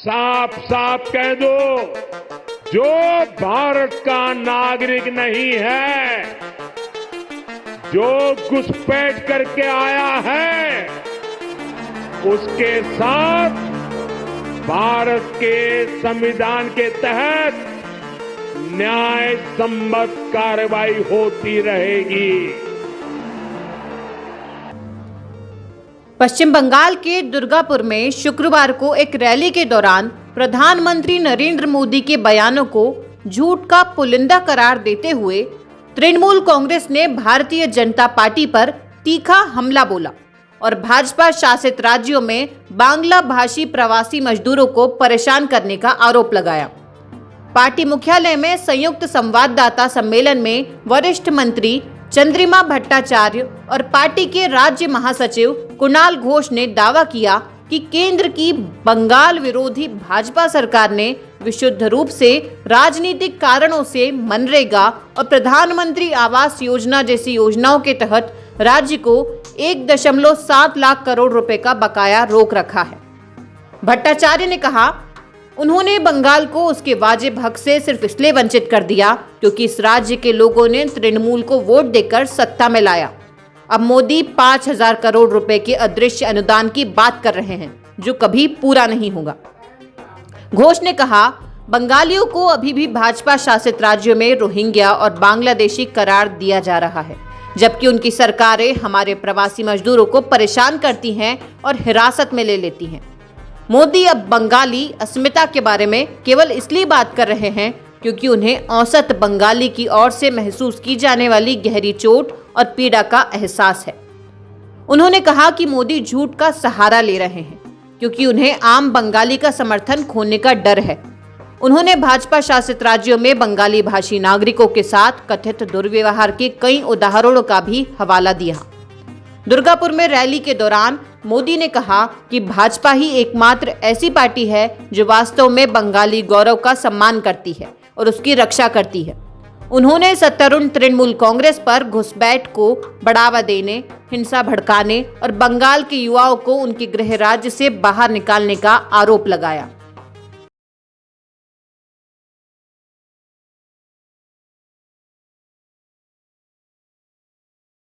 साफ साफ कह दो, जो भारत का नागरिक नहीं है, जो घुसपैठ करके आया है, उसके साथ भारत के संविधान के तहत न्याय सम्मत कार्रवाई होती रहेगी। पश्चिम बंगाल के दुर्गापुर में शुक्रवार को एक रैली के दौरान प्रधानमंत्री नरेंद्र मोदी के बयानों को झूठ का पुलिंदा करार देते हुए तृणमूल कांग्रेस ने भारतीय जनता पार्टी पर तीखा हमला बोला और भाजपा शासित राज्यों में बांग्ला भाषी प्रवासी मजदूरों को परेशान करने का आरोप लगाया। पार्टी मुख्यालय में संयुक्त संवाददाता सम्मेलन में वरिष्ठ मंत्री चंद्रिमा भट्टाचार्य और पार्टी के राज्य महासचिव कुणाल घोष ने दावा किया कि केंद्र की बंगाल विरोधी भाजपा सरकार ने विशुद्ध रूप से राजनीतिक कारणों से मनरेगा और प्रधानमंत्री आवास योजना जैसी योजनाओं के तहत राज्य को 1.7 लाख करोड़ रुपए का बकाया रोक रखा है। भट्टाचार्य ने कहा, उन्होंने बंगाल को उसके वाजिब हक से सिर्फ इसलिए वंचित कर दिया क्योंकि इस राज्य के लोगों ने तृणमूल को वोट देकर सत्ता में लाया। अब मोदी 5,000 करोड़ रुपए के अदृश्य अनुदान की बात कर रहे हैं जो कभी पूरा नहीं होगा। घोष ने कहा, बंगालियों को अभी भी भाजपा शासित राज्यों में रोहिंग्या और बांग्लादेशी करार दिया जा रहा है, जबकि उनकी सरकारें हमारे प्रवासी मजदूरों को परेशान करती हैं और हिरासत में ले लेती हैं। मोदी अब बंगाली अस्मिता के बारे में केवल इसलिए बात कर रहे हैं क्योंकि उन्हें औसत बंगाली की ओर से महसूस की जाने वाली गहरी चोट और पीड़ा का एहसास है। उन्होंने कहा कि मोदी झूठ का सहारा ले रहे हैं क्योंकि उन्हें आम बंगाली का समर्थन खोने का डर है। उन्होंने भाजपा शासित राज्यों में बंगाली भाषी नागरिकों के साथ कथित दुर्व्यवहार के कई उदाहरणों का भी हवाला दिया। दुर्गापुर में रैली के दौरान मोदी ने कहा कि भाजपा ही एकमात्र ऐसी पार्टी है जो वास्तव में बंगाली गौरव का सम्मान करती है और उसकी रक्षा करती है। उन्होंने सत्तारूढ़ तृणमूल कांग्रेस पर घुसपैठ को बढ़ावा देने, हिंसा भड़काने और बंगाल के युवाओं को उनके गृह राज्य से बाहर निकालने का आरोप लगाया।